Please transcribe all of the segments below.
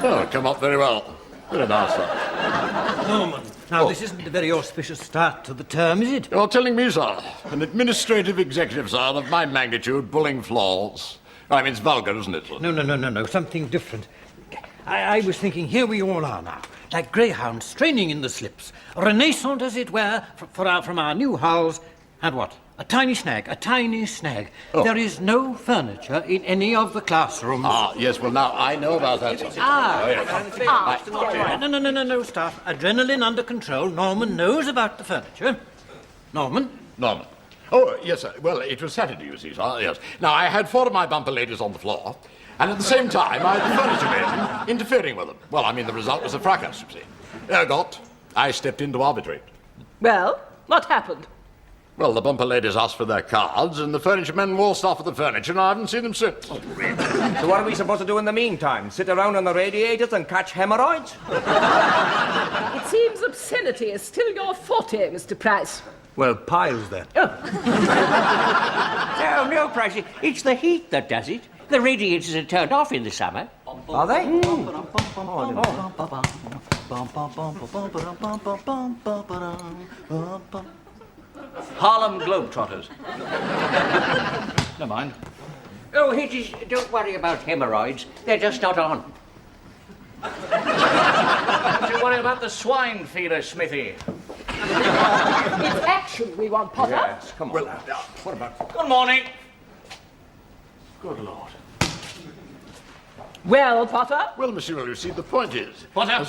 Oh, come up very well. Very nice, sir. Norman, now this isn't a very auspicious start to the term, is it? You're telling me, sir, an administrative executive, sir, of my magnitude, pulling floors. I mean, it's vulgar, isn't it, sir? No, something different. I was thinking, here we all are now, like greyhounds straining in the slips, renaissance, as it were, from our new hulls, and what? A tiny snag. Oh. There is no furniture in any of the classrooms. Ah, yes, well, now, I know about that, sir. No, staff. Adrenaline under control. Norman knows about the furniture. Norman? Oh, yes, sir. Well, it was Saturday, you see, sir, yes. Now, I had 4 of my bumper ladies on the floor, and at the same time, I had the furniture men interfering with them. Well, I mean, the result was a fracas, you see. I stepped in to arbitrate. Well, what happened? Well, the bumper ladies asked for their cards, and the furniture men waltzed off with the furniture, and I haven't seen them since. So what are we supposed to do in the meantime? Sit around on the radiators and catch hemorrhoids? It seems obscenity is still your forte, Mr. Price. Well, Pile's there. Oh. No, Price. It's the heat that does it. The radiators are turned off in the summer. Are they? Harlem Globetrotters. Never mind. Oh, Hedges, don't worry about hemorrhoids. They're just not on. Don't you worry about the swine feeder, Smithy. It's action we want, Potter. Yes, come on. What about... Good morning. Good Lord. Well, Potter? Well, monsieur, you see, the point is... Potter?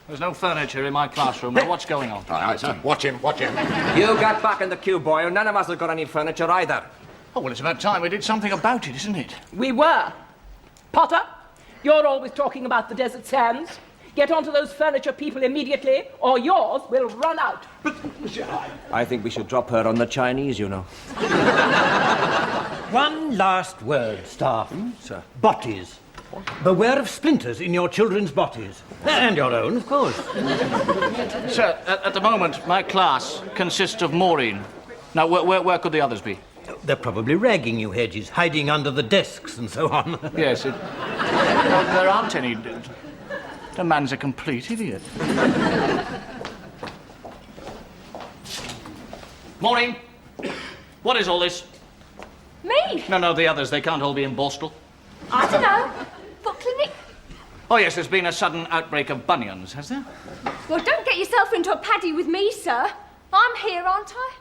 There's no furniture in my classroom. Now, what's going on? All right, sir. Watch him. You got back in the queue, boy, and none of us have got any furniture either. Oh, well, it's about time we did something about it, isn't it? We were. Potter, you're always talking about the desert sands. Get onto those furniture people immediately, or yours will run out. But, monsieur, I think we should drop her on the Chinese, you know. One last word, staff. Sir. Botties. Beware of splinters in your children's botties. And your own, of course. Sir, at the moment, my class consists of Maureen. Now, where could the others be? They're probably ragging you, Hedges, hiding under the desks and so on. Yes, well, there aren't any. The man's a complete idiot. Maureen, what is all this? Me? No, the others. They can't all be in Borstal. I don't know. Foot clinic? Oh, yes, there's been a sudden outbreak of bunions, has there? Well, don't get yourself into a paddy with me, sir. I'm here, aren't I?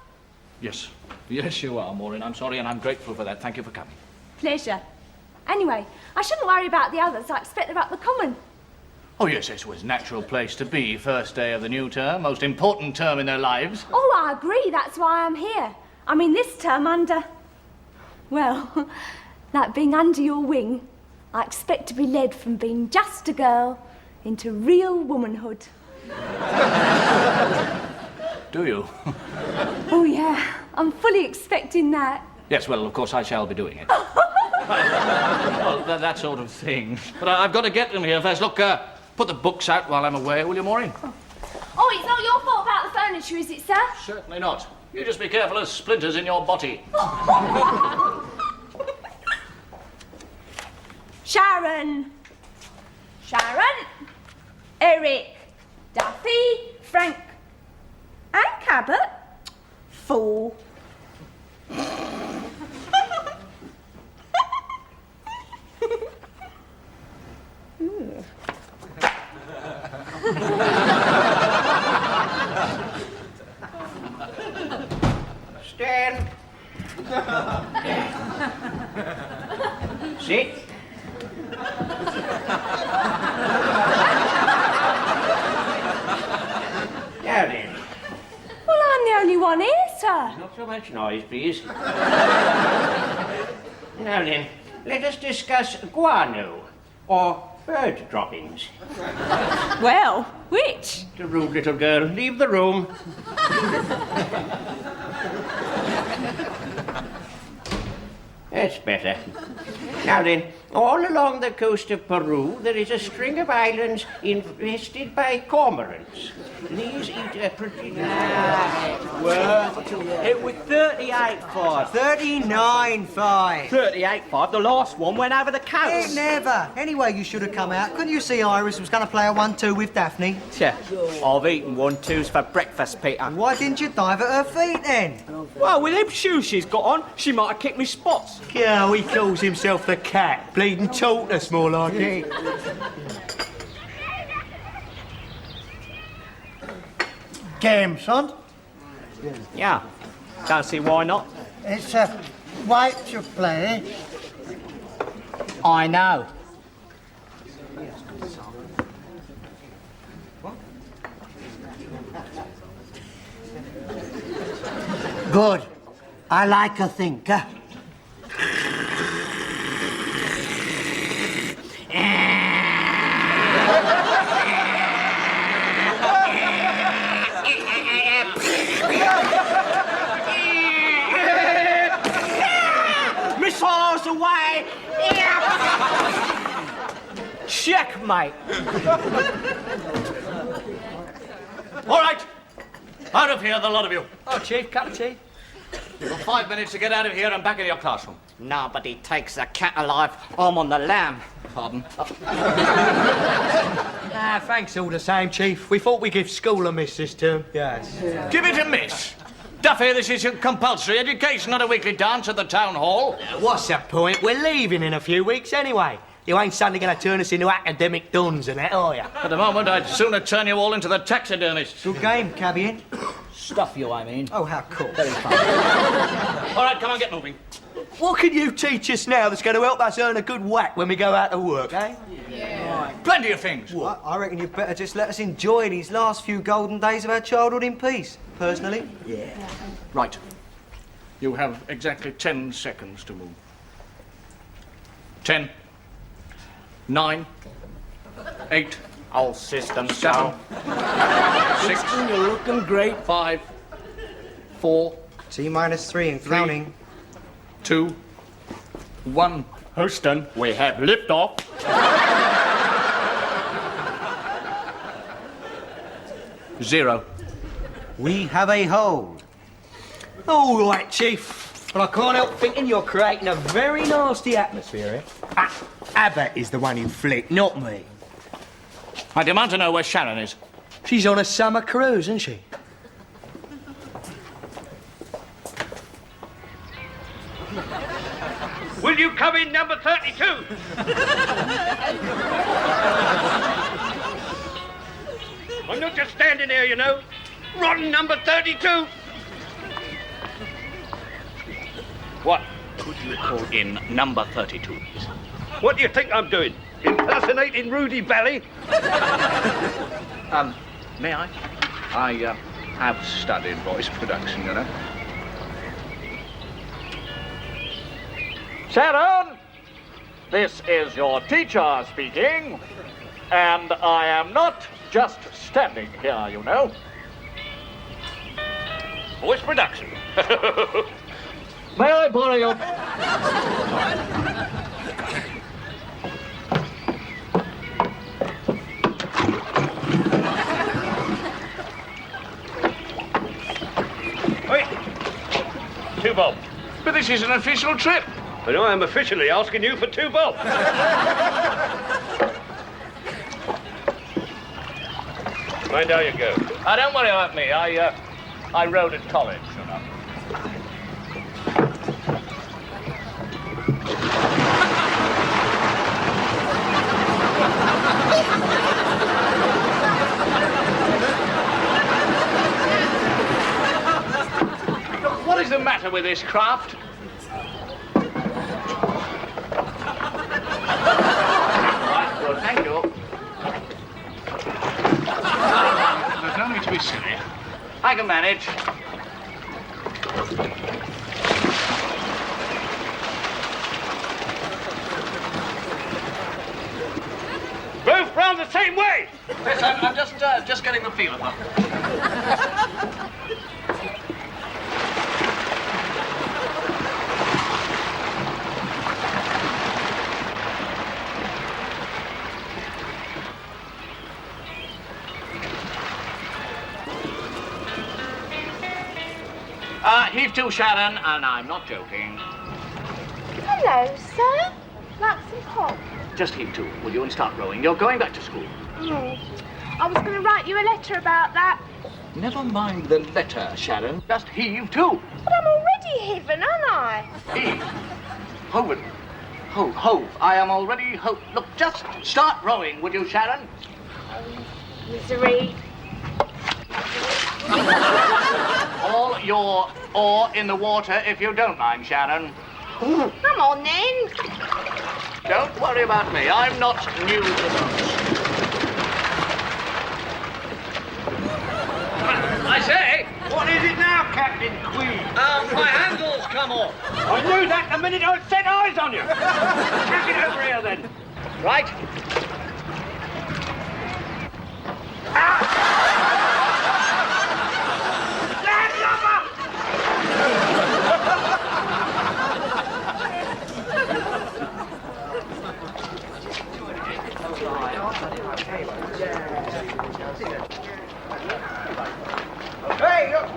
Yes. Yes, you are, Maureen. I'm sorry, and I'm grateful for that. Thank you for coming. Pleasure. Anyway, I shouldn't worry about the others. I expect they're up the common. Oh, yes, this was a natural place to be. First day of the new term, most important term in their lives. Oh, I agree. That's why I'm here. I mean, this term under... Well, like being under your wing, I expect to be led from being just a girl into real womanhood. Do you? Oh, yeah. I'm fully expecting that. Yes, well, of course I shall be doing it. Well, that sort of thing. But I've got to get them here first. Look, put the books out while I'm away, will you, Maureen? Oh, it's not your fault about the furniture, is it, sir? Certainly not. You just be careful of splinters in your body. Sharon, Eric, Duffy, Frank, and Cabot. Fool. Stand. Sit. Now then. Well, I'm the only one here, sir. Not so much noise, please. Now then, let us discuss guano, or bird droppings. Well, which? The rude little girl, leave the room. That's better. Now then, All along the coast of Peru, there is a string of islands infested by cormorants. These eat a pretty... It was 38.5. 39.5. 38.5. The last one went over the coast. It never. Anyway, you should have come out. Couldn't you see Iris was going to play a 1-2 with Daphne? Yeah, I've eaten 1-2s for breakfast, Peter. Why didn't you dive at her feet then? Well, with them shoes she's got on, she might have kicked me spots. Yeah, he calls himself the cat. Bleeding tortoise, more like it. Game, son. Yeah, don't see why not. It's a white to play. I know. Good. I like a thinker. Missiles away! Checkmate. All right. Out of here, the lot of you. Oh, Chief, cup of tea? You've got 5 minutes to get out of here and back in your classroom. Nobody takes a cat alive. I'm on the lam. Pardon? Thanks all the same, Chief. We thought we'd give school a miss this term. Yes. Give it a miss. Duffy, this is your compulsory education, not a weekly dance at the town hall. What's the point? We're leaving in a few weeks anyway. You ain't suddenly going to turn us into academic dons and that, are you? At the moment, I'd sooner turn you all into the taxidermists. Good game, Cabby. Stuff you, I mean. Oh, how cool. All right, come on, get moving. What can you teach us now that's going to help us earn a good whack when we go out to work, eh? Plenty of things. What? I reckon you'd better just let us enjoy these last few golden days of our childhood in peace, personally. Yeah. Right. You have exactly 10 seconds to move. 10, 9, 8, All systems 7, 6, You're looking great. 5, 4, T-3 and counting. 2, 1. Houston, we have liftoff. Zero. We have a hold. All right, Chief. But I can't help thinking you're creating a very nasty atmosphere here. Abbott is the one who flicked, not me. I demand to know where Sharon is. She's on a summer cruise, isn't she? Will you come in, number 32? I'm not just standing there, you know. Rotten number 32. What? Could you call in number 32, please? What do you think I'm doing? Impersonating Rudy Valley? May I? I have studied voice production, you know. Sharon, this is your teacher speaking, and I am not just standing here, you know. Voice production. May I borrow your... Wait. 2 bob. But this is an official trip. But I am officially asking you for 2 bob. Mind how you go. Don't worry about me. I rode at college, you know. What is the matter with this craft? Right, good, thank you. There's no need to be silly. I can manage. Both round the same way. Yes, I'm just getting the feel of them. heave to, Sharon, and I'm not joking. Hello, sir. Like some pop? Just heave to, will you, and start rowing. You're going back to school. I was going to write you a letter about that. Never mind the letter, Sharon. Just heave to. But I'm already heaving, aren't I? Heave. Hove. Hove. I am already hove. Look, just start rowing, would you, Sharon? Misery. All your oar in the water, if you don't mind, Sharon. Come on, then. Don't worry about me. I'm not new to boats. I say, What is it now, Captain Queen? my handle's come off. I knew that the minute I set eyes on you. Chuck it over here, then. Right. Hey, look!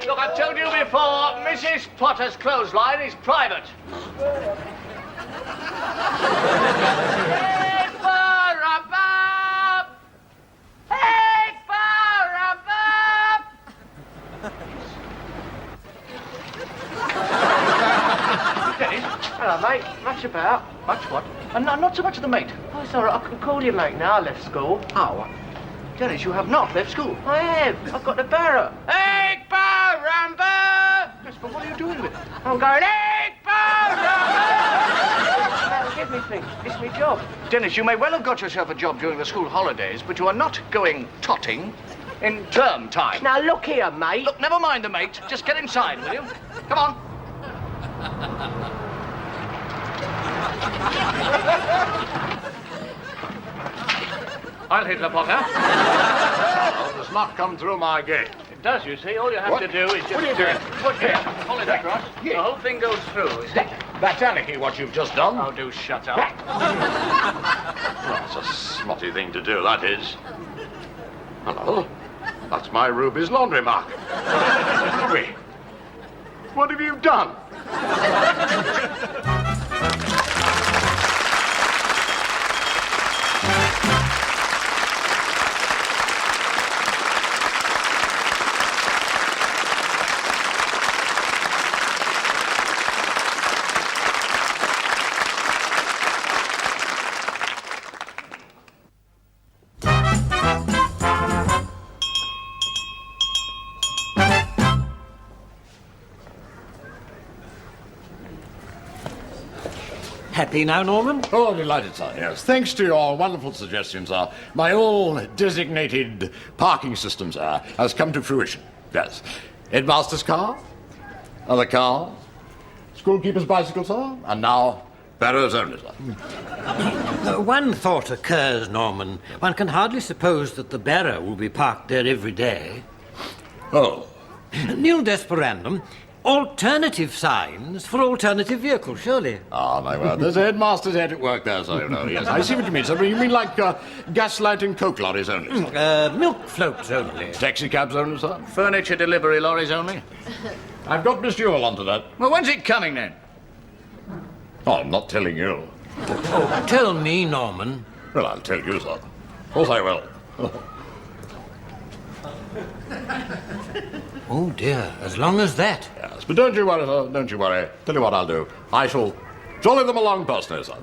Look, I've told you before, Mrs. Potter's clothesline is private. Hey, Rumber! Hey, Rumber! Hello, mate. Much about? Much what? Not so much of the mate. Oh, it's all right. I can call you mate now. I left school. How? Dennis, you have not left school. I have. I've got the barrow. Egg bar, Rumber! Yes, but what are you doing with it? I'm going, egg bar, Rumber! Give me things. It's my job. Dennis, you may well have got yourself a job during the school holidays, but you are not going totting in term time. Now, look here, mate. Look, never mind the mate. Just get inside, will you? Come on. I'll hit the Potter. Oh, does not come through my gate. It does, you see. All you have What? to do is just... What are you doing? Put here. Pull it across. The whole thing goes through, you see? That's anarchy, what you've just done. Oh, do shut up. Well, it's a snotty thing to do, that is. Hello. That's my Ruby's laundry mark. Ruby, what have you done? Happy now, Norman? Oh, delighted, sir, yes. Thanks to your wonderful suggestions, sir, my all-designated parking system, sir, has come to fruition. Yes. Headmaster's car, other car, schoolkeeper's bicycle, sir, and now Barrow's only, sir. One thought occurs, Norman. One can hardly suppose that the Barrow will be parked there every day. Oh. Nil desperandum. Alternative signs for alternative vehicles, surely. Ah, my word. There's a headmaster's head at work there, so you know. Yes, I see what you mean, sir. You mean like gaslight and coke lorries only, sir? Milk floats only. Taxi cabs only, sir? Furniture delivery lorries only? I've got Miss Jewell onto that. Well, when's it coming, then? Oh, I'm not telling you. Oh, tell me, Norman. Well, I'll tell you, sir. Of course I will. Oh, dear, as long as that. Yes, but don't you worry, sir. Don't you worry. Tell you what I'll do. I shall jolly them along personally, sir.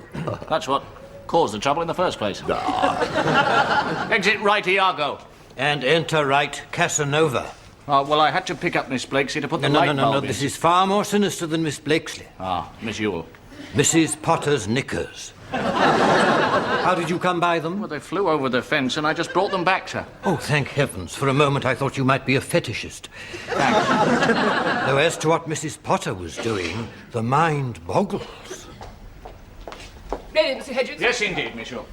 That's what caused the trouble in the first place. Ah. Exit right, Iago. And enter right, Casanova. Well, I had to pick up Miss Blakesley to put the light bulb No. in. This is far more sinister than Miss Blakesley. Ah, Miss Ewell. Mrs. Potter's knickers. How did you come by them? Well, they flew over the fence and I just brought them back, sir. Oh, thank heavens. For a moment I thought you might be a fetishist. Thanks. Though as to what Mrs. Potter was doing, the mind boggles. Ready, Mr. Hedges? Yes, indeed, Miss Ewell.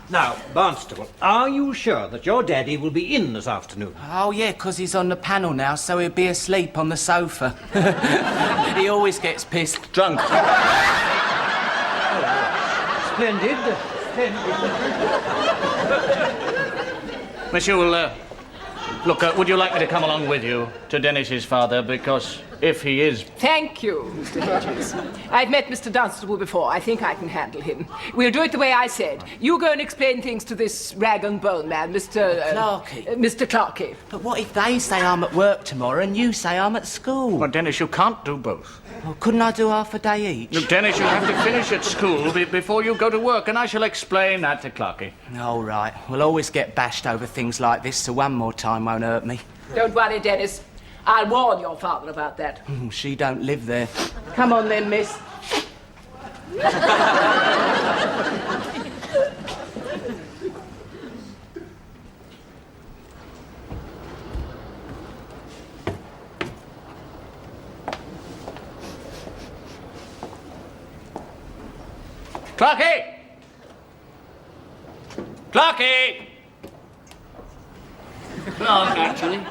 Now, Barnstable, are you sure that your daddy will be in this afternoon? Oh, yeah, 'cause he's on the panel now, so he'll be asleep on the sofa. He always gets pissed drunk. Splendid. Miss Yule, look, would you like me to come along with you to Dennis's father? Because if he is... Thank you, Mr. Hedges. I've met Mr. Dunstable before. I think I can handle him. We'll do it the way I said. You go and explain things to this rag and bone man, Mr. Clarkey. Mr. Clarkey. But what if they say I'm at work tomorrow and you say I'm at school? Well, Dennis, you can't do both. Well, couldn't I do half a day each? Look, Dennis, you have to finish at school before you go to work, and I shall explain that to Clarkey. All right. We'll always get bashed over things like this, so one more time won't hurt me. Don't worry, Dennis. I'll warn your father about that. She don't live there. Come on then, miss. Clarkey! Clarkey! Clark, actually.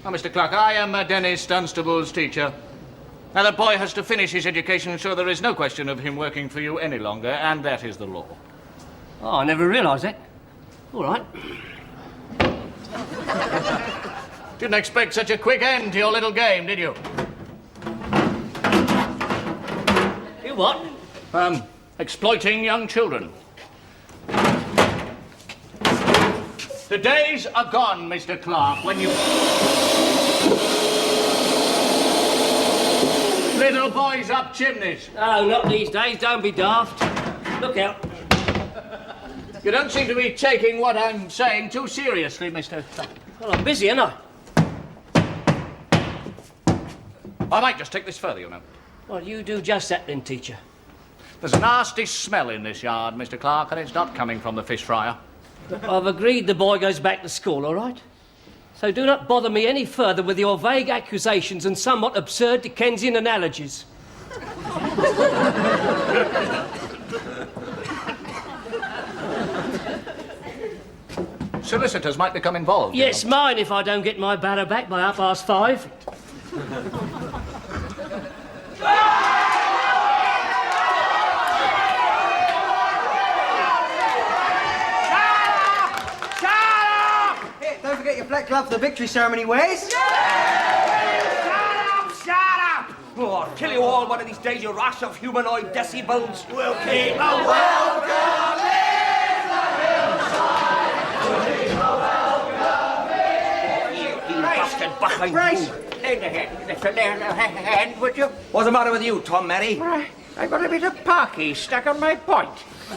Oh, Mr. Clark, I am Dennis Dunstable's teacher. Now, the boy has to finish his education, so there is no question of him working for you any longer, and that is the law. Oh, I never realised that. All right. Didn't expect such a quick end to your little game, did you? You what? Exploiting young children. The days are gone, Mr. Clark, when you... Little boys up chimneys. Oh, not these days. Don't be daft. Look out. You don't seem to be taking what I'm saying too seriously, Mr. Clark. Well, I'm busy, ain't I? I might just take this further, you know. Well, you do just that then, teacher. There's a nasty smell in this yard, Mr. Clark, and it's not coming from the fish fryer. I've agreed the boy goes back to school, all right? So do not bother me any further with your vague accusations and somewhat absurd Dickensian analogies. Solicitors might become involved. Yes, mine if I don't get my barrow back by 5:30. Don't forget your black glove for the victory ceremony, Wes. Shut up! Oh, I'll kill you all one of these days, you rash of humanoid decibels. We'll keep a welcome in the hillside. We'll keep a welcome in. You bastard behind Bryce, you. lend a hand, would you? What's the matter with you, Tom Mary? I've got a bit of parky stuck on my point.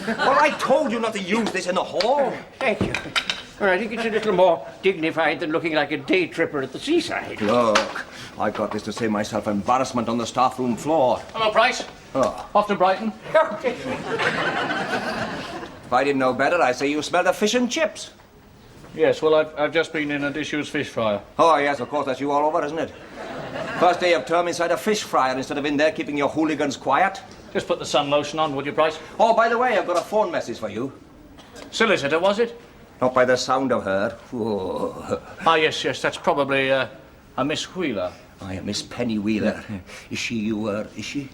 Well, I told you not to use this in the hall. Thank you. Well, I think it's a little more dignified than looking like a day tripper at the seaside. Look, I got this to save myself embarrassment on the staff room floor. Hello, Price. Oh. Off to Brighton. If I didn't know better, I'd say you smelled of fish and chips. Yes, well, I've just been in a disused fish fryer. Oh, yes, of course, that's you all over, isn't it? First day of term inside a fish fryer instead of in there keeping your hooligans quiet. Just put the sun lotion on, would you, Price? Oh, by the way, I've got a phone message for you. Solicitor, was it? Not by the sound of her. Oh. Ah, yes, that's probably a Miss Wheeler. I am Miss Penny Wheeler. Is she you, is she?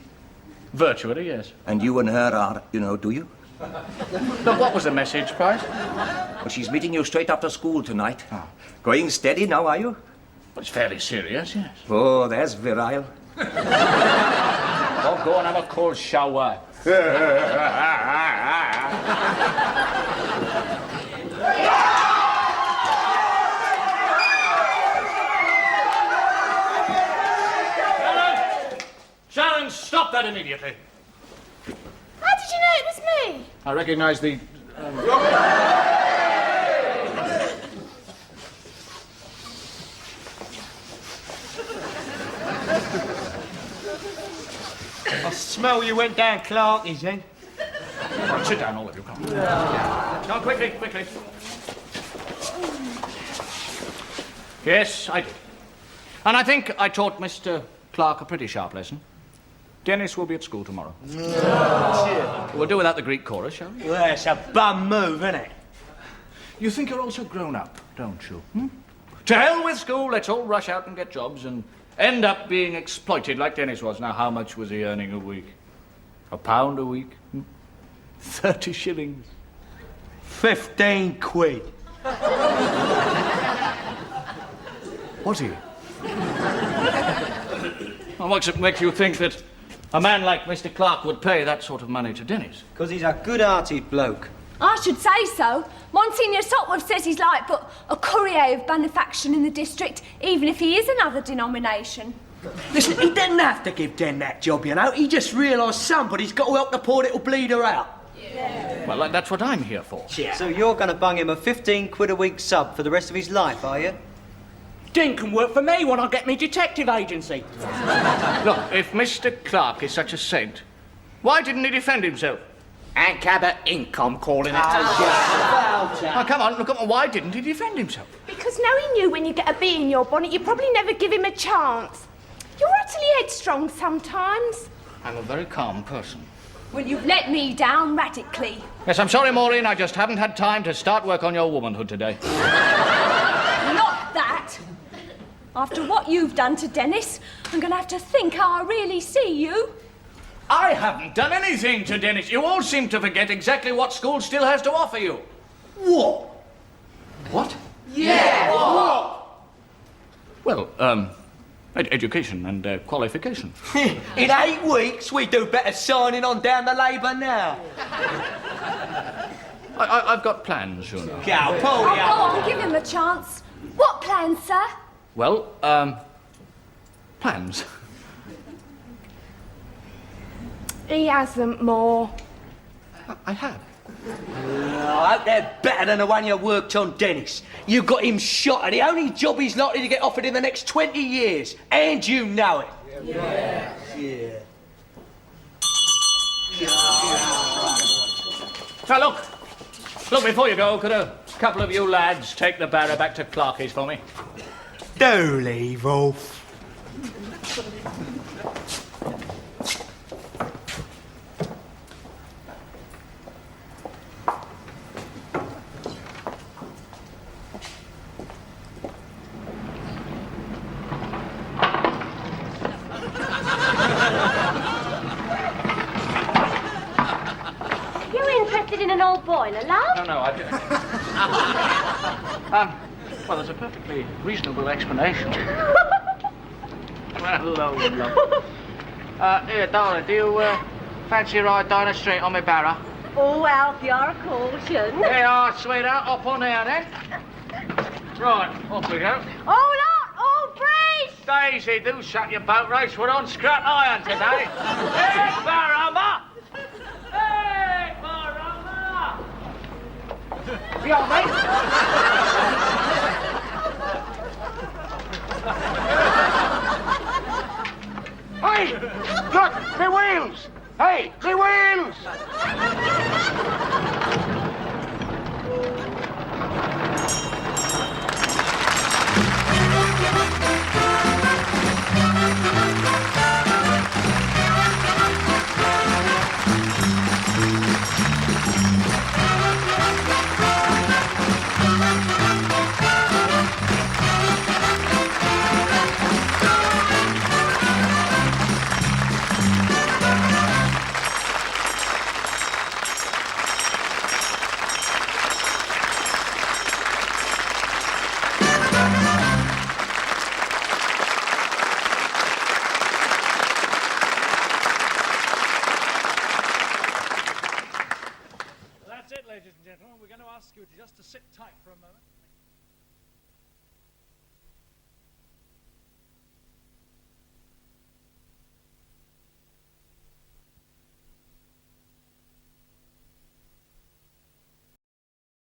Virtually, yes. And you and her are, do you? Look, what was the message, Price? Well, she's meeting you straight after school tonight. Oh. Going steady now, are you? Well, it's fairly serious, yes. Oh, there's virile. Oh, go and have a cold shower. Sharon, stop that immediately. How did you know it was me? I recognize the... I smell you went down Clarkey's, eh? Right, sit down, all of you. Come on. No, quickly. Yes, I did. And I think I taught Mr. Clark a pretty sharp lesson. Dennis will be at school tomorrow. We'll do without the Greek chorus, shall we? Well, it's a bum move, isn't it? You think you're all so grown up, don't you? To hell with school, let's all rush out and get jobs and end up being exploited like Dennis was. Now, how much was he earning a week? £1 a week? 30 shillings. 15 quid. Was he? Well, what makes you think that a man like Mr. Clark would pay that sort of money to Dennis? Because he's a good-hearted bloke. I should say so. Monsignor Sotworth says he's like but a courier of benefaction in the district, even if he is another denomination. Listen, he didn't have to give Den that job, you know. He just realised somebody's got to help the poor little bleeder out. Yeah. Well, that's what I'm here for. Yeah. So you're going to bung him a 15 quid a week sub for the rest of his life, are you? Den can work for me when I get me detective agency. Look, if Mr. Clark is such a saint, why didn't he defend himself? And Cabot Inc, I'm calling it. Oh, come on, look, why didn't he defend himself? Because knowing you when you get a bee in your bonnet, you probably never give him a chance. You're utterly headstrong sometimes. I'm a very calm person. Well, you've let me down radically. Yes, I'm sorry, Maureen, I just haven't had time to start work on your womanhood today. Not that. After what you've done to Dennis, I'm going to have to think how I really see you. I haven't done anything to Dennis. You all seem to forget exactly what school still has to offer you. What? What? Yeah, what? Well, education and qualification. In 8 weeks, we do better signing on down the Labour now. I've got plans, you know. Go, pull Go on, give him a chance. What plans, sir? Well, plans. He hasn't more. I have. I hope they're better than the one you worked on, Dennis. You got him shot at the only job he's likely to get offered in the next 20 years. And you know it. Yeah. So look, before you go, could a couple of you lads take the barrow back to Clarky's for me? Do leave off. In an old boiler, love? No, I didn't. Well, there's a perfectly reasonable explanation. Well, love. Here, darling, do you fancy a ride down the street on my barrow? Oh, Alf, you're a caution. Here you are, sweetheart. Up on there, then. Right, off we go. Oh, Lord! Oh, breeze! Daisy, do shut your boat race. We're on scrap iron today. Hey, Barumba! Hey, Barumba! You all right, Hey, look, my wheels! Hey, my wheels!